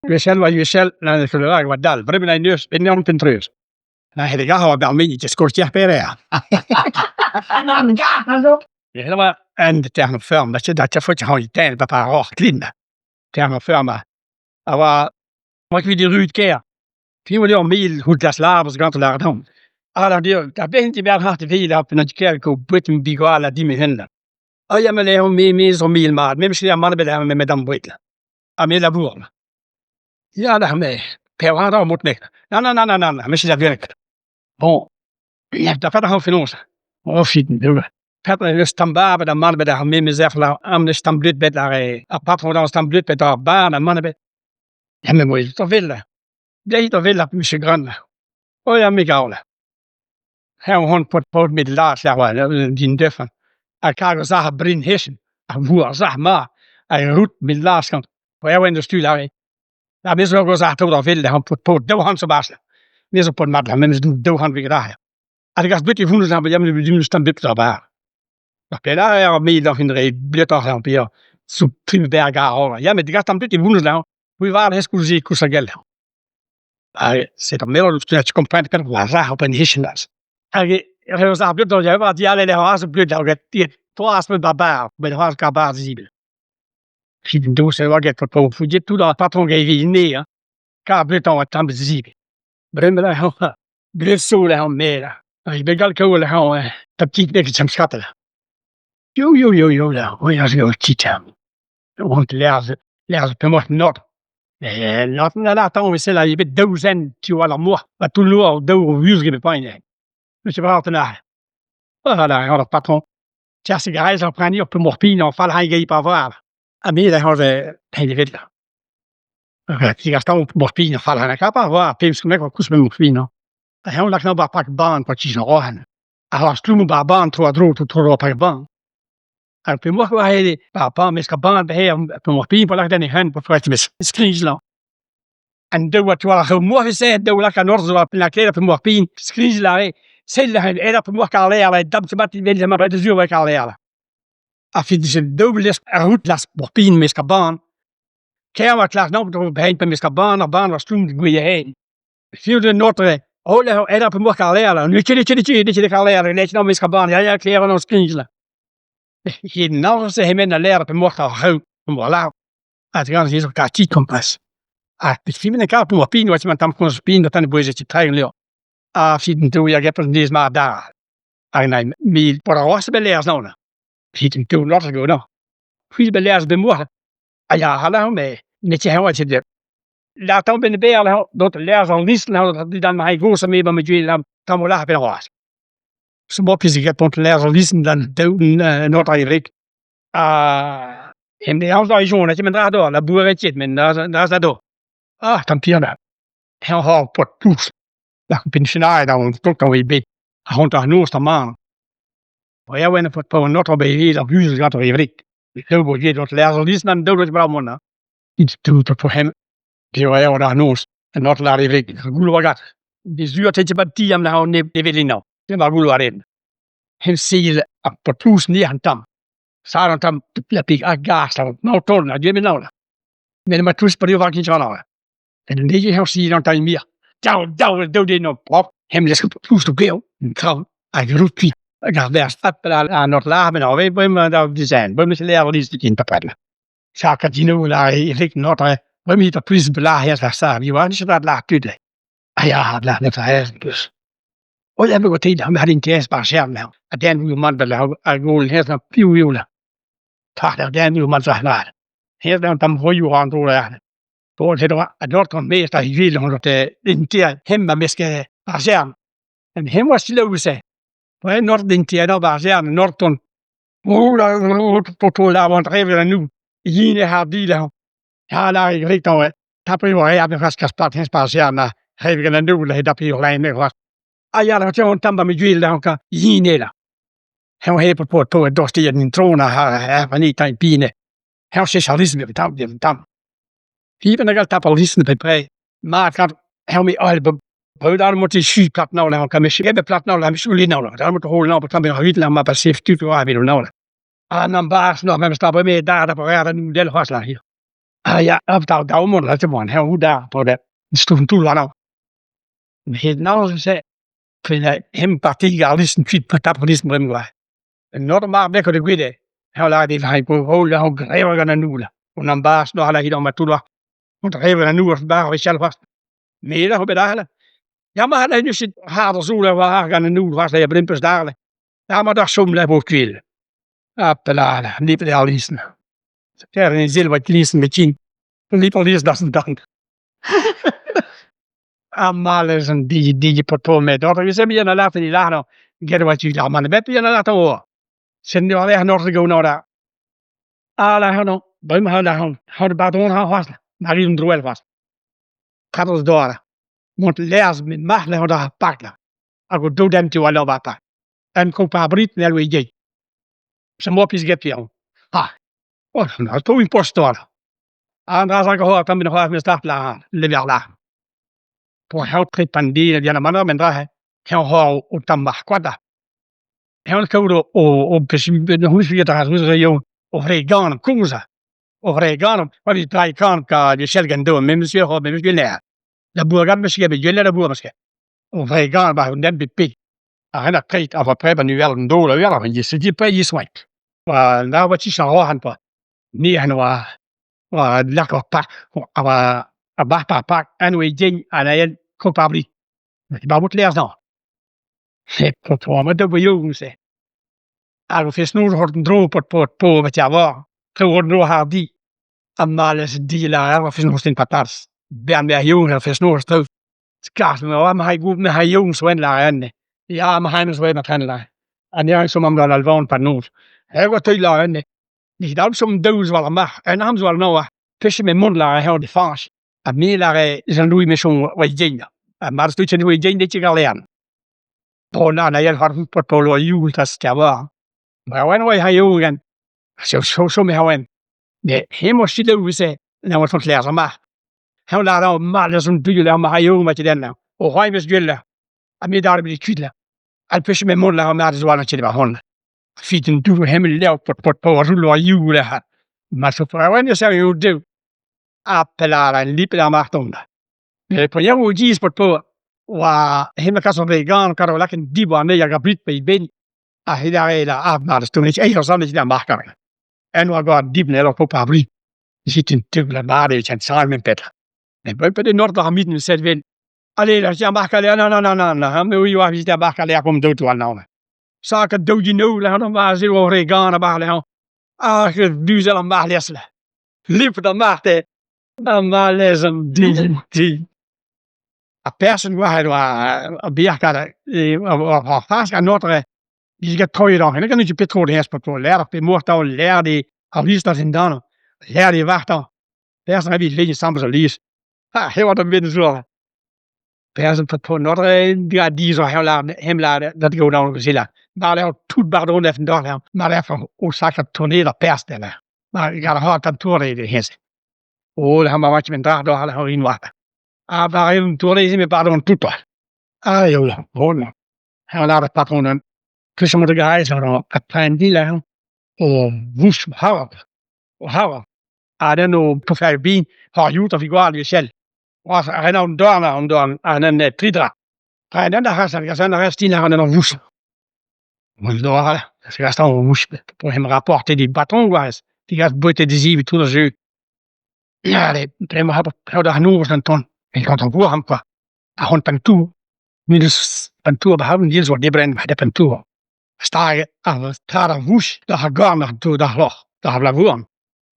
Michel var Michel, när skulle jag var dal, bredvid en nös, en någon pintrös. Nej, det gav bara mig inte skor jag på det. Det var en term firm, dat je fått ha inte en pappa rart kvinna. Term firma. Det var kvid i rutkeer. Toen we die mil goed las labers gaan te laten doen. Daar ben je wel hard te veel op en kerk op Britain bigala die me hinder. Ja, maar leer me zo mil maar. Me misschien mannen bij hem met dan Britain. Me la bourne. Ja, daar mee. Per waar moet niet. Nou. Misschien dat werkt. Bon. Ja, dat verder gaan finansen. Of je het doen. Peter is stamba bij de mannen bij hem me zelf la am de stamblut bij daar. Apart van dan stamblut bij daar baan en mannen bij. Ja, me moet je toch willen. Det är väl att mycket grann. Och jag mig gaula. Här hon på med Lars där var din döfen. Jag kan säga brin hesen. Jag vår säga ma. Jag rut med Lars kan. Och jag var ändå stul här. Jag minns något sagt då vill han på då han så bäst. Ni så på madla men då han vill där. Jag gas bitte funus aber jag vill du stan bitte där. Jag spelar jag med då in det blir då han på så primberga och jag med gas stan bitte funus där. Vi var det skulle se kusa gel. C'est un mélange de tu comprends que la ça open hisnas. Jag har sagt att jag var det alla har så blöd och det twas med barbar med har gabar zibel. Fiden då så var det på fuget då patron gav in ner. Ka blöd och tam zibel. Bremla ha. Blöd så det har med. Jag begal kul ha taptit det som skatter. Jo där. Och jag ska titta. Och lära på mot något. Laten we laten we zeggen, je bent dozen tu ala moi, maar tout lourd do vues que pas une. Monsieur Bartena. Voilà, on a patron. Tiens, c'est gars, j'en prends op morphine, on fait la gaille pas voir. A mi daar hebben hij weet la. Die gast op morphine, fall han kan pas voir, puis comme quoi kus met morphine. Hij on la nou ba pak baan, wat je zo aan. Alors, tu me ba baan, toi dro, tu trop pak baan. En puis moi, hij papa, mais ska baan bij hem, op morphine, pour la dan in hand, pour faire mis screens la. En do wat wel heel mooi zei, do la kan orzo op la klere op morphine, screens la. C'est là, elle a pour moi car l'air, elle dame se battre, elle m'a pas de yeux avec l'air. A fait des double route las morphine, mais ska baan. Ker wat klaar nou door heen, mais ska baan was toen goeie heen. Viel de notre. Oh, elle a pour moi car l'air, nu tjie de car l'air, net nou mais ska baan, ja kleren ons screens la. Hier nou ze hem in de leer op een morgen hou, voilà. Het gaan ze zo kaartje kompas. Het film een kaart op pin wat je met hem kon spelen dat aan de boeien zit trein leo. Fieten toe ja heb eens maar daar. Nee, me voor was beleers nou. Fieten toe not go nou. Fiets beleers bij morgen. Ja, hallo me. Net je wat je dit. Laat dan binnen bij dat de leers al niet nou dat die dan maar goos mee met jullie dan mola bij was. Zo mopjes ik heb ont leers al niet dan doen not eigenlijk. En de huis daar jongen dat je met daar door, la boeretje men daar is dat door. Dan piano. Heel hard pot poes. Dat pensionaar dan tot dan weer bij. Hond daar nooit man. Maar ja, wanneer voor not bij hier dat huis gaat er weer. Ik geloof je dat leers al niet dan dood wat brouw man. Iets doet voor hem. Die wij daar nooit en not laat weer. Goed wat gaat. Die zuur dat je bij die am nou ne wil nou. Det var goed wat. Hem zie op pot poes niet aan tam. Saran tam plepik gas dan nou torna je me nou. Men maar toes per jou niet aan. En dan je heel zie dan dan meer. Doe dit nou pop. Hem les poes te geel. Trouw. Hij roept pie. Ik ga weer stappen aan not laag met nou we maar daar design. We moeten leren is dit in papadla. Chaque dino la ik not. We moeten plus bela hier daar staan. Je was niet dat laag tude. Ja, laag net hij dus. Och jag går till han hade inte ens bara skärm med. Att den ju man väl har gått helt på piola. Tack den ju man så här. Helt den tam har ju han tror jag. Då det då att då kan mest att vill hon att inte hemma med ska bara skärm. En hem var slow sig. På en nord inte då bara skärm Norton. På la vant rever nu. Gine har bilen. Ja, där är riktigt då. Tappar ju jag har fast kastat hans bara skärm. Rever nu det på lägen. Ja, dat je tamba met jullie dan kan jinela. Hij heeft op dos die in trona ha van niet aan pine. Hij socialisme betam die tam. Hier ben ik al tapalisme bij pre. Maar kan hij me al be daar moet je schuur plat nou dan kan je hebben plat nou dan je schuur nou. Daar moet je holen nou op dan goed lang maar passif tu tu weer nou. Dan baas nog met stappen mee daar dat we nu del was hier. ja, daar moet het gewoon heel daar voor de stoffen toe lang. Het nou ze vind hem partij al is een tweet metabolisme remwa. En normaal ben ik de guide. Heel laat die hij go hol hoe greven gaan nula. En dan baas nog ala hier maar toe. Want greven gaan nula baas we zelf vast. Nee, dat bedalen. Ja, maar dan is het harder zo dat we haar gaan nula was dat je brimpers dalen. Ja, maar dat som blijft ook kwel. Appelala, niet de al is. Ja, in zil wat lezen met chin. Niet al is dat dan. Allemaal is een die portfolio met dat. We zijn bijna laten die lachen. Get wat je daar maar de bed bijna laten horen. Zijn die al echt nog te gaan naar daar. Alla hano, bij me hano, hou de badon vast. Maar hier een droel vast. Gaat ons door. Moet leers met macht leggen daar pakken. Aku doe dem toe al wat. En koop haar brief naar we je. Zijn mopjes get je. Oh, nou toe impostor. En daar zal gehoord dan ben nog even start lagen. Lever lagen. Pour heel prepanderen die aan de mannen men daar. Heel hou op dan mag kwada. Heel koude op de hoe je daar hoe ze jong. Of regan koersen. Of regan wat is draai kan ka de selgen doen. Met monsieur of met monsieur leer. De boer gaat misschien bij jullie de boer misschien. Of regan bij hun dem bepik. En dat krijgt af en toe nu wel een dole wel. En je zit je bij je swipe. Maar nou wat je zou horen pa. Nee en lekker pak. Maar pak en we ding en hij kopabli. Maar moet leer nou. Het wordt maar dat we jongens zijn. Als we snoer hoort een droog pot wat je waar. Gewoon droog haar die. Maar is die laar of is nog steeds patars. Ben bij jongen of is nog steeds. Skaas nou maar hij goed met hij jongens wen laar. Ja maar hij is weer met hen laar. En ja zo man al van panoos. Hij wordt hij laar. Die dat zo'n doos wel mag. En dan zal nou tussen mijn mond laar heel de fans. En meer laar is een Louis met zo'n wat ding. Maar dat is een ding dat je kan leren. Oh nou je gaat goed pot polo jul dat is ja waar. Maar wanneer hij jongen zo met hen. Nee, helemaal stil hoe ze. Nou wat van lezen maar. Hij laat nou maar zo'n duur maar hij jongen wat je dan nou. Oh hij was jullie. En meer daar ben ik kwijt. En tussen mijn mond laar maar dat is wel wat je daar hond. Fieten doen hem leuk pot polo jul jul. Maar zo voor wanneer zou je doen? Appelala en liepen daar maar onder. Nee, voor jou hoe is pot polo. Wa helemaal kan zo'n vegan kan wel lekker diep aan nee je gaat bij je been. Hij daar af maar dat toen is echt als anders daar mag kan. En we gaan diep naar op haar brief. Je ziet een tubbele maartje en samen met Peter. En bij de Noord mieten zet win. Alleen als je mag alleen nou hoe je was daar mag alleen om dood te nou. Zaken dood je nou dan maar ze wel vegan maar je duur zelf maar lezen. Liep dan maar te. Dan maar lezen die. A person waar biakade fast aan Noord die gaat trouwen dan. En dan kan je petrol herspetrol leer op moortal leer die al is dat in dan. Leer die wacht dan. Person heb je lezen samen zo lees. Heel wat binnen zo. Person petrol Noord die zo heel laat hem laat dat go dan gezien. Maar hij toet Brezhoneg even dag maar even oorzaak toneel dat persstellen. Maar ik ga hard aan toereden hens. Oh, dan maar wat je met draag door al in wachten. Maar even toereden met pardon toeter. Joh, hoor. Hij laat het patronen. Tussen moet ik reizen dan het plein die leggen. Woest houden. Dan nog profijt bien. Har gjort of igual je zelf. Was er nou dan en een tridra. En dan daar zijn de rest die naar een woest. Moet door halen. Dus gaat dan woest. Voor hem rapporten die patron was. Die gaat buiten de 7 toen zo. Ja, die prima hebben daar genoeg dan ton. Ik kan dan voor hem qua. Hij pentour. Minus pentour behouden die zo die brengen bij de pentour. Sta je aan de woest, daar gaat gaan naar toe, daar log, daar blijven.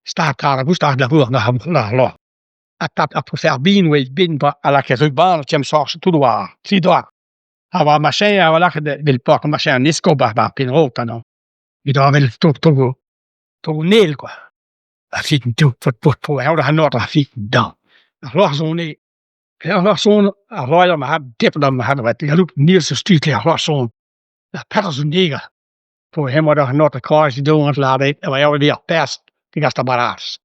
Sta aan de woest, daar blijven, daar log. Dat prefer bien, weet bien, à la ruban, je zorgt toe door, zie door. Maar machin, we lachen wil pakken, machin, nisco bij pin rood dan. Je daar wil toch neel quoi. Dat ziet een toe, voor heel de noord, dat ziet dan. Dat log zo nee. Ja, log zo'n, royal maar dippen dan maar wat. Je loopt Nielse stuurtje, log zo'n. Dat petter zo'n neger. Voor hem wordt er nog een kruisje doen en laten. En wij hebben weer pest. Die gast maar aardig.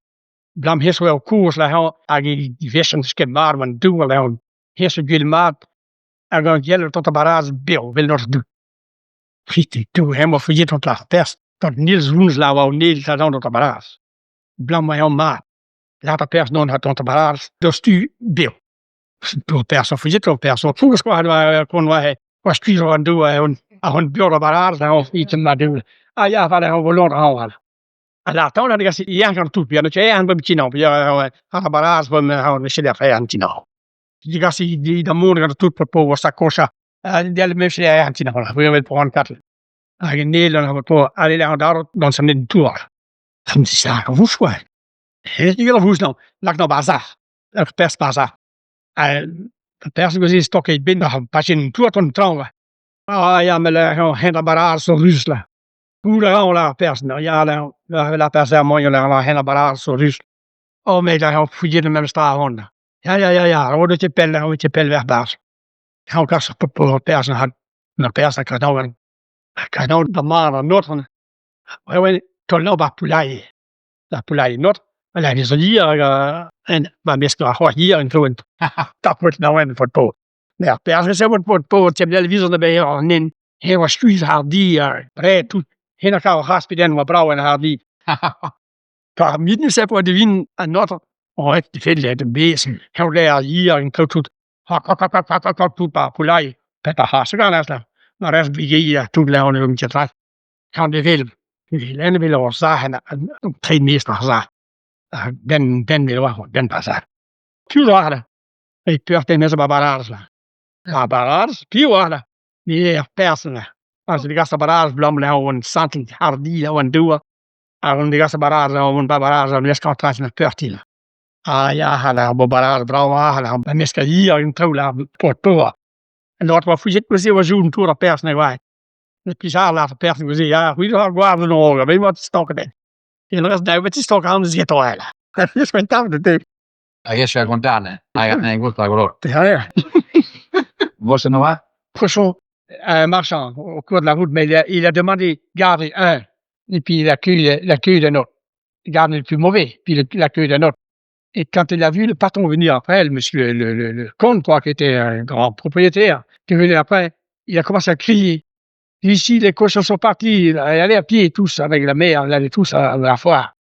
Blam heeft wel koers. Als je die vissen skip maar van doen. Dan heeft ze jullie maat. En dan jellen tot de barrage bil. Wil nog doen. Giet die toe. Helemaal vergeet wat laat pest. Tot Niels Woensla wou Niels dat dan tot de barrage. Blam maar heel maat. later person had on te baraars, dus tu bil. Door person voorzit op person. Vroeger kon wij was kiezen aan doen en beelden baraars en of iets maar doen. Ah ja, wat hij wil hadden. En later dan ik ja gaan toe, ja dat jij aan bij China, ja aan baraars van we zitten daar aan China. Die gas die dan morgen dat toe op was dat kosa. Die mensen die aan China, we willen voor een kat. In Nederland hebben we toch alleen daar dan zijn in tour. Dan is daar woest hoor. Het is wel woest nou. Lag nou bazaar. Dat pers bazaar. De pers was is toch iets binnen gaan pas in tour ton trouwen. Ah ja, maar gaan geen baraar zo Rusland. Hoe dan la pers nou ja dan la pers daar mooi la geen baraar zo Rusland. Oh maar daar gaan fouiller met staan honden. Ja, hoor je pel wegbaas. Gaan kast op pers had. Na pers kan nou de man noord van. We tolloba pulai. La pulai noord. Maar hij is hier en maar meestal gewoon hier in Groen. Dat wordt nou een voor poot. Ja, pers is een voor poot. Je hebt televisie erbij en hij was stuur haar die breed toe. Hij nog al gas bij den wat brouwen haar die. Daar midden ze voor de wien en noord. Oh, het veel de beest. Hij daar hier in Groen. Hak pulai. Peter haas gaan eens. Maar rest begin je toen leiden om te trekken. Gaan de veel. Die willen we zeggen en geen meester zeggen. Ben willen we ben pas zeggen. Puur waarde. Ik puur tegen mensen baraars. Ja, baraars. Puur waarde. Die persen. Als de gasten baraars blijven houden, santen hardie houden doen. En de gasten baraars houden baraars en les kan trouwens naar pertiel. Ah ja, dan baraars brouwen. Dan mis je hier in trouwla voor. En dat was voorzit we zien we zo'n toer op pers naar wij. Het bizar laten persen we zien ja, hoe dan gaan we nog, weet je wat stokken dit. En de rest nou wat is stokken aan de zit al. Dat is mijn taal de. Ah yes, ja Kontadenn. Ah ja, nee, goed, dat Ja. Was er nog wat? Poisson marchand au cours de la route, mais il a demandé garde un et puis l'accueil d'un autre. Garde le plus mauvais, puis l'accueil d'un autre. Et quand il a vu le patron venir après, le monsieur, le comte, quoi, qui était un grand propriétaire, qui venait après, il a commencé à crier. Ici, les cochons sont partis, ils allaient à pied tous avec la mère, ils allaient tous à la foire.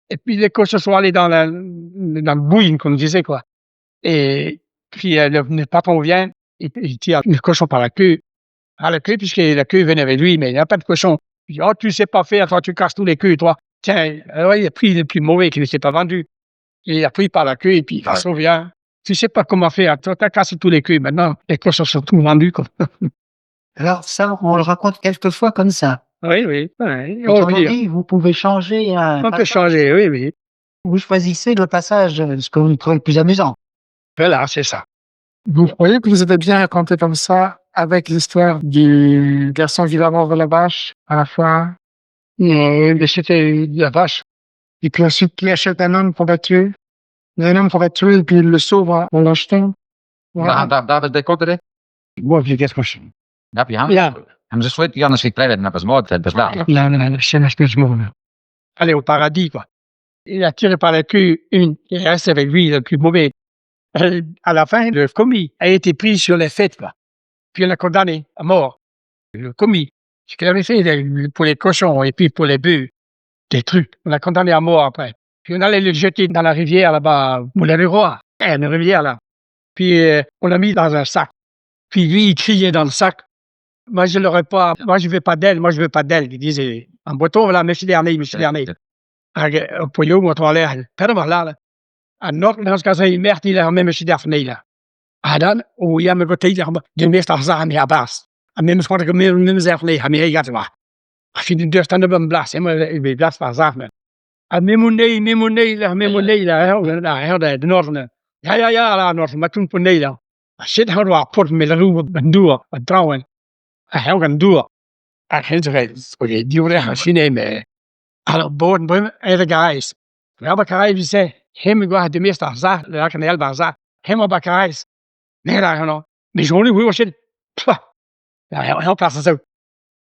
Et puis les cochons sont allés dans le bouillon, comme on disait, quoi. Et puis le patron vient, il tire le cochon par la queue, puisque la queue venait avec lui, mais il n'y a pas de cochon. Il dit, oh, tu sais pas faire, toi, tu casses tous les queues, toi. Tiens, alors il a pris le plus mauvais qui ne s'est pas vendu. Il a pris par la queue et puis il se revient. Tu sais pas comment faire. Toi, t'as cassé tous les queues. Maintenant, les cochons sont tous vendus, quoi. Alors ça, on le raconte quelquefois comme ça. Oui. Aujourd'hui, vous pouvez changer On peut changer, oui. Vous choisissez le passage, ce que vous trouvez le plus amusant. Voilà, c'est ça. Vous croyez que vous avez bien raconté comme ça, avec l'histoire du garçon qui va vendre la vache à la foire? Mais c'était la vache. Et puis ensuite, qui achète un homme pour la tuer? Un homme pour la tuer, et puis il le sauve en l'achetant. Voilà. Daar is de kortere. Moi, je dis cochon. Ja, ja. Ja. Hem ze sweet gaan als ik Cléden naar besmoord het beslaan. Non, c'est un excuse-moi. Allez au paradis, quoi. Il a tiré par la queue une, il reste avec lui, le plus mauvais. À la fin, le commis a été pris sur les faits, quoi. Puis on l'a condamné à mort. Le commis, ce qu'il avait fait pour les cochons et puis pour les bœufs, des trucs. On l'a condamné à mort après. Puis on allait le jeter dans la rivière là-bas, Moulin du Roi. Une rivière là. Puis on l'a mis dans un sac. Puis lui, il criait dans le sac. Moi, je l'aurais pas. Moi, je veux pas d'elle. Il disait, en breton, voilà, monsieur dernier. Pour jou, wat wel erg. Verder maar laten. En nog, dan kan ze merkt die daar met monsieur dernier. En dan, oh ja, maar wat tegen de meeste zaken meer baas. En met wat ik met zelf nee, hij gaat maar. Als je de deur staat op een blas, maar ik weet blas van zaken. En met money, de Noorden. Ja, la Noorden, maar toen voor Nederland. Shit, hadden we port met de roe, een doer, een trouwen. Hij ook een doer. En geen zeggen, oké, die wordt echt een nemen. Alors, boven, en de garais. We hebben garais, zei, hem ik de meeste zaken, dat kan heel veel zaken. Hem op garais. Nee, daar gaan we. Maar zo niet, hoe shit. Ja, heel plaats zo.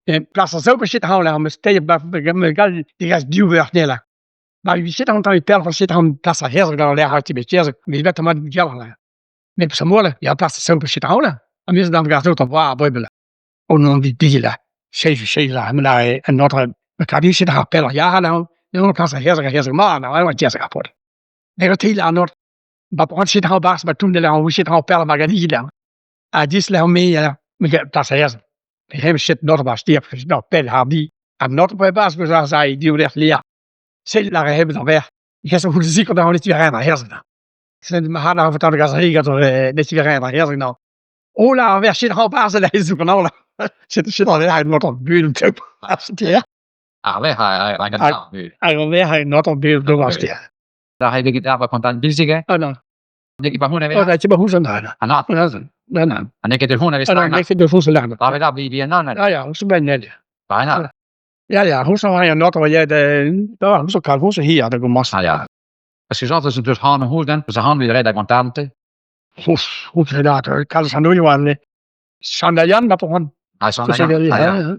En plaats zo op shit houden, maar steeds bij die gas duwen neer. Maar wie zit aan het pijl van zit aan plaats heel dan leggen uit die beetje, maar weet maar die geld. Mais ça moi là, il y a place ça on peut chez toi là. À mise dans le gâteau on voit bible. On en dit là. Chez là, mais là un autre quand il s'est rappelé il y a là, on place à hier man, on va dire ça rapport. Negotiable aan Noord. Maar op ons zit al baas, maar toen de lang hoe zit al per magazine dan. Dis lang mee, dat is het. Hem zit Noord was die heb nou per haar die aan Noord bij baas was zei die werd leer. Zit daar hebben dan weer. Ik heb zo goed zeker dat we niet weer naar hersen. Zijn maar nou vertellen dat ik dat net weer naar hersen nou. Ola, weer zit al baas en hij zoeken nou. Zit al weer uit Noord op buurt op. Ja. Avait, hij gaat nu. Hij weer hij Noord op buurt was die. Daar heb ik het daar Kontadenn Bilzig, hè? Oh nou. Ik heb gewoon Oh, weer. dat je maar hoe zijn daar. En dat. Nou. En ik heb er gewoon weer En dan staan. ik vind de voedsel lang. Daar we daar bij nou net. Ja, hoe ze ben net. Bijna. Ja, hoe zou hij Noord waar jij de daar hoe zo kan hoe ze hier dat kom Ah ja. Als je zat dus dus gaan hoe dan, ze gaan weer rijden Kontadenn. Hoe ze dat kan ze aan doen waren. Sandayan dat gewoon. Hij zal Ja.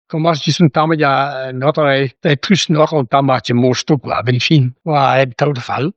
Kom als je zo'n tamme ja Noord hij plus nog een tamme je moest ook wel ben zien. Waar hij het val.